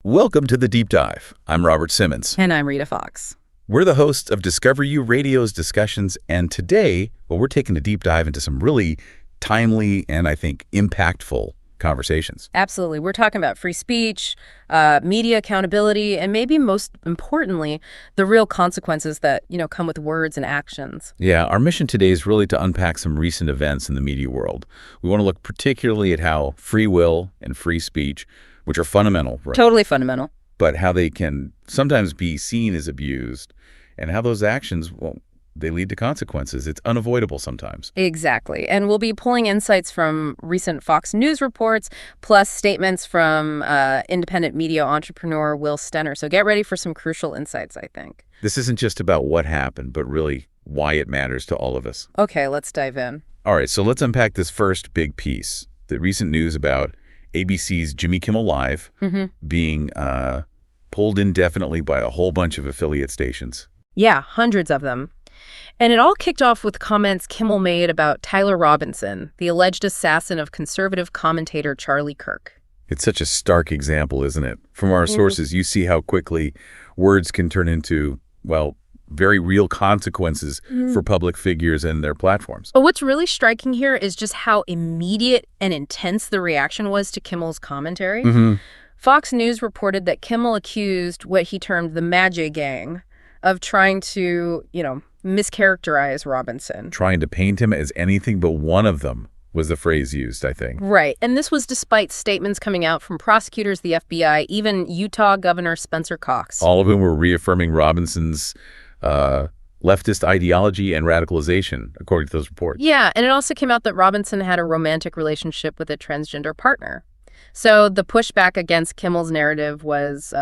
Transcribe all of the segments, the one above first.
Welcome to The Deep Dive. I'm Robert Simmons. And I'm Rita Fox. We're the hosts of Discover You Radio's discussions, and today, we're taking a deep dive into some really timely and, I think, impactful conversations. Absolutely. We're talking about free speech, media accountability, and maybe most importantly, the real consequences that, come with words and actions. Yeah, our mission today is really to unpack some recent events in the media world. We want to look particularly at how free will and free speech, which are fundamental, right? Totally fundamental. But how they can sometimes be seen as abused, and how those actions, they lead to consequences. It's unavoidable sometimes. Exactly. And we'll be pulling insights from recent Fox News reports, plus statements from independent media entrepreneur Will Stenner. So get ready for some crucial insights, I think. This isn't just about what happened, but really why it matters to all of us. Okay, let's dive in. All right, so let's unpack this first big piece, the recent news about ABC's Jimmy Kimmel Live being pulled indefinitely by a whole bunch of affiliate stations. Yeah, hundreds of them. And it all kicked off with comments Kimmel made about Tyler Robinson, the alleged assassin of conservative commentator Charlie Kirk. It's such a stark example, isn't it? From our sources, you see how quickly words can turn into, very real consequences for public figures and their platforms. But what's really striking here is just how immediate and intense the reaction was to Kimmel's commentary. Fox News reported that Kimmel accused what he termed the MAGA gang of trying to, mischaracterize Robinson. Trying to paint him as anything but one of them was the phrase used, I think. Right. And this was despite statements coming out from prosecutors, the FBI, even Utah Governor Spencer Cox. All of whom were reaffirming Robinson's leftist ideology and radicalization, according to those reports. Yeah, and it also came out that Robinson had a romantic relationship with a transgender partner. So the pushback against Kimmel's narrative was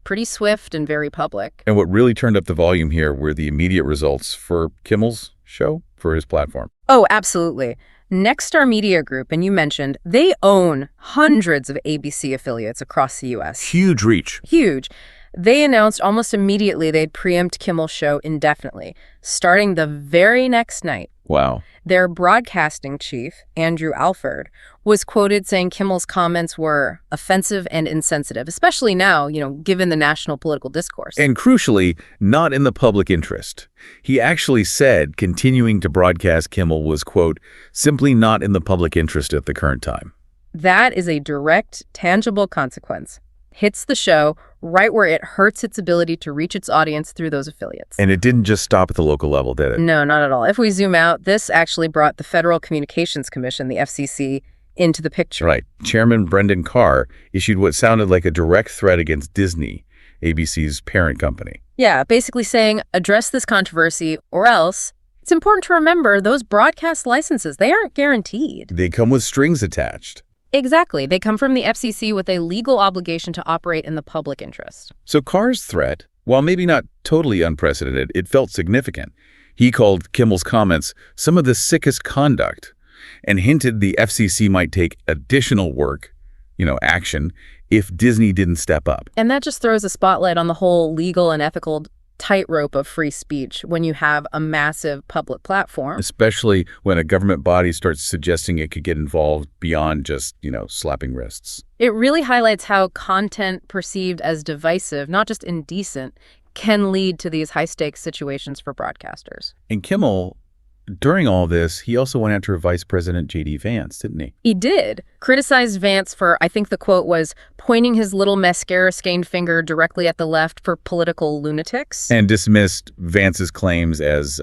pretty swift and very public. And what really turned up the volume here were the immediate results for Kimmel's show, for his platform. Oh, absolutely. Nexstar Media Group, and you mentioned, they own hundreds of ABC affiliates across the U.S. Huge reach. Huge. They announced almost immediately they'd preempt Kimmel's show indefinitely, starting the very next night. Wow. Their broadcasting chief, Andrew Alford, was quoted saying Kimmel's comments were offensive and insensitive, especially now, given the national political discourse. And crucially, not in the public interest. He actually said continuing to broadcast Kimmel was, quote, simply not in the public interest at the current time. That is a direct, tangible consequence. Hits the show right where it hurts its ability to reach its audience through those affiliates. And it didn't just stop at the local level, did it? No, not at all. If we zoom out, this actually brought the Federal Communications Commission, the FCC, into the picture. Right. Chairman Brendan Carr issued what sounded like a direct threat against Disney, ABC's parent company. Yeah, basically saying, address this controversy or else. It's important to remember those broadcast licenses, they aren't guaranteed. They come with strings attached. Exactly. They come from the FCC with a legal obligation to operate in the public interest. So Carr's threat, while maybe not totally unprecedented, it felt significant. He called Kimmel's comments some of the sickest conduct and hinted the FCC might take additional action if Disney didn't step up. And that just throws a spotlight on the whole legal and ethical tightrope of free speech when you have a massive public platform. Especially when a government body starts suggesting it could get involved beyond just, slapping wrists. It really highlights how content perceived as divisive, not just indecent, can lead to these high-stakes situations for broadcasters. And Kimmel, during all this, he also went after Vice President J.D. Vance, didn't he? He did. Criticized Vance for, I think the quote was, pointing his little mascara-stained finger directly at the left for political lunatics. And dismissed Vance's claims as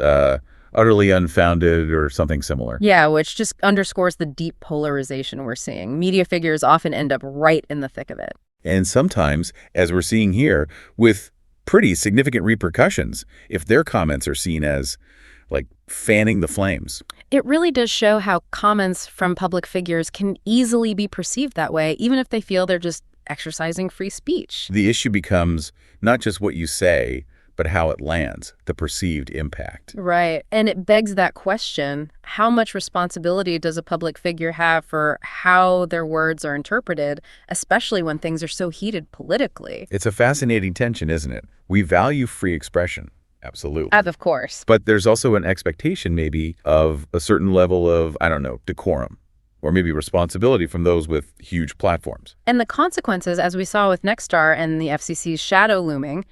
utterly unfounded or something similar. Yeah, which just underscores the deep polarization we're seeing. Media figures often end up right in the thick of it. And sometimes, as we're seeing here, with pretty significant repercussions if their comments are seen as fanning the flames. It really does show how comments from public figures can easily be perceived that way, even if they feel they're just exercising free speech. The issue becomes not just what you say, but how it lands, the perceived impact. Right. And it begs that question, how much responsibility does a public figure have for how their words are interpreted, especially when things are so heated politically? It's a fascinating tension, isn't it? We value free expression. Absolutely. Of course. But there's also an expectation maybe of a certain level of, decorum. or maybe responsibility from those with huge platforms. And the consequences, as we saw with Nexstar and the FCC's shadow looming,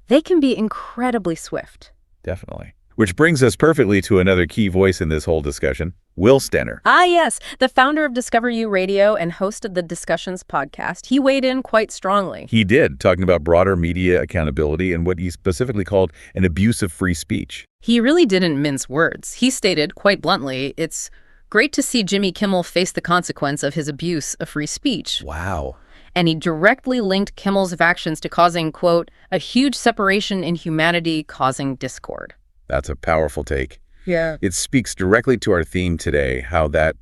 they can be incredibly swift. Definitely. Which brings us perfectly to another key voice in this whole discussion, Will Stenner. Ah, yes, the founder of Discover You Radio and host of the Discussions podcast. He weighed in quite strongly. He did, talking about broader media accountability and what he specifically called an abuse of free speech. He really didn't mince words. He stated, quite bluntly, it's great to see Jimmy Kimmel face the consequence of his abuse of free speech. Wow. And he directly linked Kimmel's actions to causing, quote, a huge separation in humanity, causing discord. That's a powerful take. Yeah. It speaks directly to our theme today, how that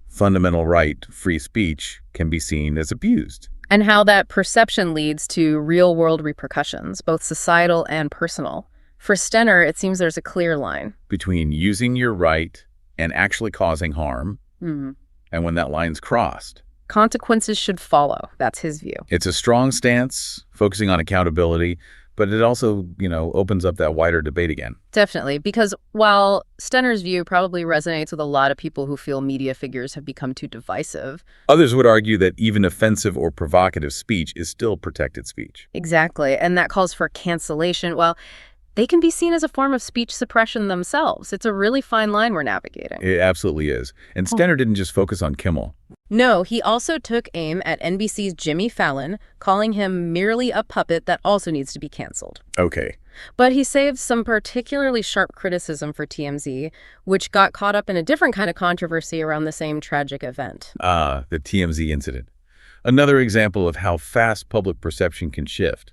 fundamental right, free speech, can be seen as abused. And how that perception leads to real-world repercussions, both societal and personal. For Stenner, it seems there's a clear line between using your right and actually causing harm, and when that line's crossed, consequences should follow. That's his view. It's a strong stance, focusing on accountability, but it also, opens up that wider debate again. Definitely, because while Stenner's view probably resonates with a lot of people who feel media figures have become too divisive, others would argue that even offensive or provocative speech is still protected speech. Exactly, and that calls for cancellation. Well, they can be seen as a form of speech suppression themselves. It's a really fine line we're navigating. It absolutely is. And Stenner didn't just focus on Kimmel. No, he also took aim at NBC's Jimmy Fallon, calling him merely a puppet that also needs to be canceled. Okay. But he saved some particularly sharp criticism for TMZ, which got caught up in a different kind of controversy around the same tragic event. Ah, the TMZ incident. Another example of how fast public perception can shift,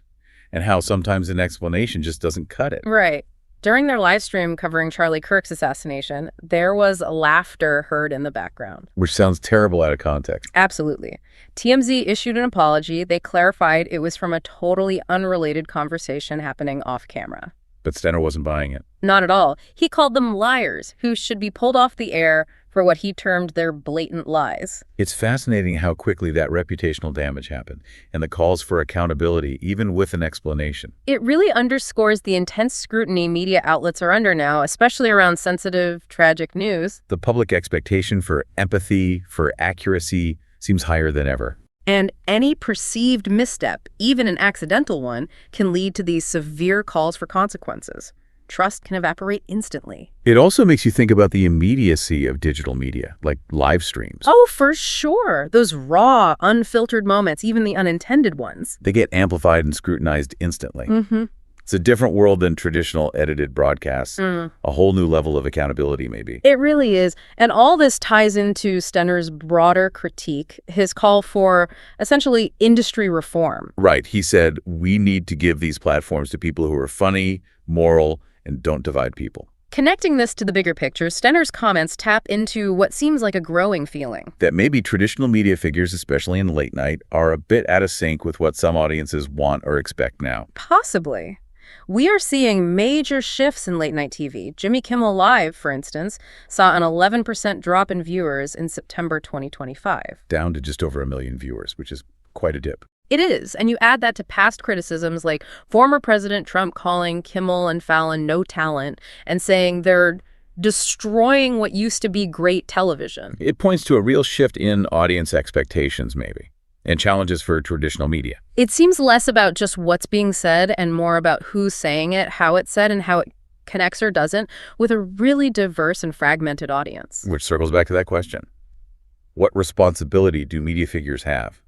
and how sometimes an explanation just doesn't cut it. Right. During their live stream covering Charlie Kirk's assassination, there was laughter heard in the background. Which sounds terrible out of context. Absolutely. TMZ issued an apology. They clarified it was from a totally unrelated conversation happening off camera. But Stenner wasn't buying it. Not at all. He called them liars who should be pulled off the air for what he termed their blatant lies. It's fascinating how quickly that reputational damage happened, and the calls for accountability, even with an explanation. It really underscores the intense scrutiny media outlets are under now, especially around sensitive, tragic news. The public expectation for empathy, for accuracy, seems higher than ever. And any perceived misstep, even an accidental one, can lead to these severe calls for consequences. Trust can evaporate instantly. It also makes you think about the immediacy of digital media, like live streams. Oh, for sure. Those raw, unfiltered moments, even the unintended ones. They get amplified and scrutinized instantly. Mm-hmm. It's a different world than traditional edited broadcasts. A whole new level of accountability, maybe. It really is. And all this ties into Stenner's broader critique, his call for essentially industry reform. Right. He said, we need to give these platforms to people who are funny, moral, and don't divide people. Connecting this to the bigger picture, Stenner's comments tap into what seems like a growing feeling. That maybe traditional media figures, especially in late night, are a bit out of sync with what some audiences want or expect now. Possibly. We are seeing major shifts in late-night TV. Jimmy Kimmel Live, for instance, saw an 11% drop in viewers in September 2025. Down to just over 1 million viewers, which is quite a dip. It is, and you add that to past criticisms like former President Trump calling Kimmel and Fallon no talent and saying they're destroying what used to be great television. It points to a real shift in audience expectations, maybe, and challenges for traditional media. It seems less about just what's being said and more about who's saying it, how it's said, and how it connects or doesn't with a really diverse and fragmented audience. Which circles back to that question. What responsibility do media figures have?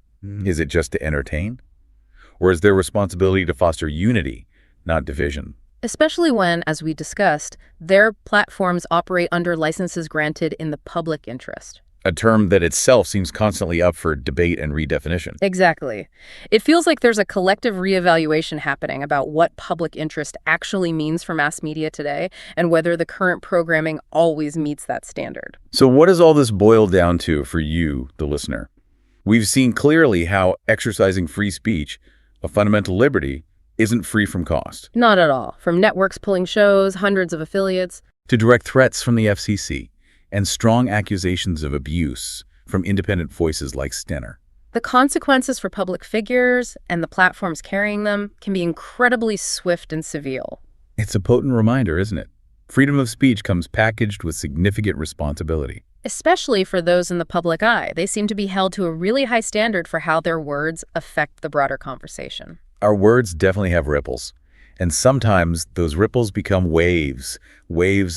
Is it just to entertain? Or is their responsibility to foster unity, not division? Especially when, as we discussed, their platforms operate under licenses granted in the public interest. A term that itself seems constantly up for debate and redefinition. Exactly. It feels like there's a collective reevaluation happening about what public interest actually means for mass media today and whether the current programming always meets that standard. So what does all this boil down to for you, the listener? We've seen clearly how exercising free speech, a fundamental liberty, isn't free from cost. Not at all. From networks pulling shows, hundreds of affiliates, to direct threats from the FCC and strong accusations of abuse from independent voices like Stenner. The consequences for public figures and the platforms carrying them can be incredibly swift and severe. It's a potent reminder, isn't it? Freedom of speech comes packaged with significant responsibility. especially for those in the public eye. They seem to be held to a really high standard for how their words affect the broader conversation. Our words definitely have ripples. And sometimes those ripples become waves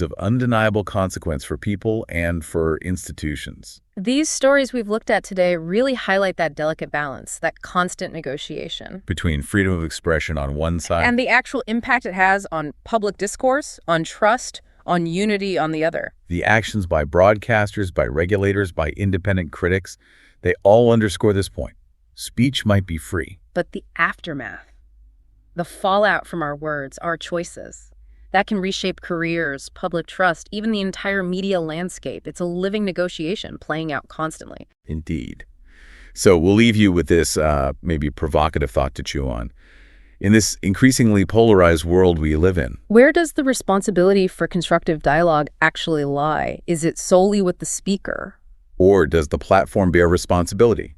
of undeniable consequence for people and for institutions. These stories we've looked at today really highlight that delicate balance, that constant negotiation. Between freedom of expression on one side And the actual impact it has on public discourse, on trust, on unity on the other. the actions by broadcasters, by regulators, by independent critics, they all underscore this point. Speech might be free. But the aftermath, the fallout from our words, our choices, that can reshape careers, public trust, even the entire media landscape. It's a living negotiation playing out constantly. Indeed. So we'll leave you with this maybe provocative thought to chew on. In this increasingly polarized world we live in, Where does the responsibility for constructive dialogue actually lie? Is it solely with the speaker? or does the platform bear responsibility?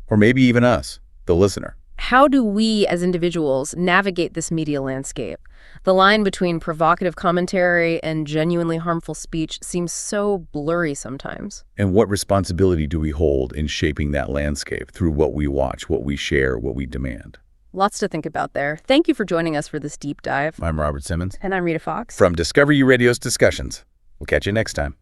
Or maybe even us, the listener. How do we as individuals navigate this media landscape? The line between provocative commentary and genuinely harmful speech seems so blurry sometimes. And what responsibility do we hold in shaping that landscape through what we watch, what we share, what we demand? Lots to think about there. Thank you for joining us for this deep dive. I'm Robert Simmons. And I'm Rita Fox. From Discover U Radio's Discussions. We'll catch you next time.